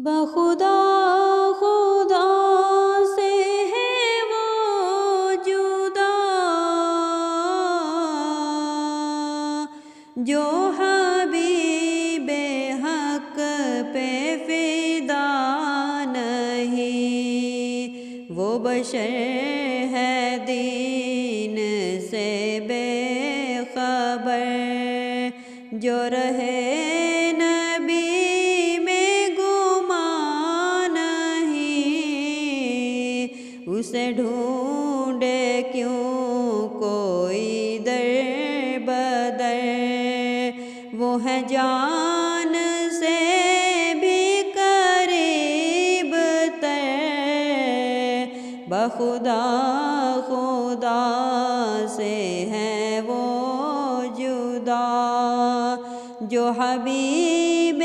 بخدا خدا سے ہے وہ جدا جو حبیب حق پہ فدا نہیں، وہ بشر ہے دین سے بے خبر، جو رہے نبی میں گمان نہیں، اسے ڈھونڈے کیوں کوئی در بدر، وہ ہے جان سے بھی قریب تر، بخدا خدا سے ہے وہ جدا جو حبیب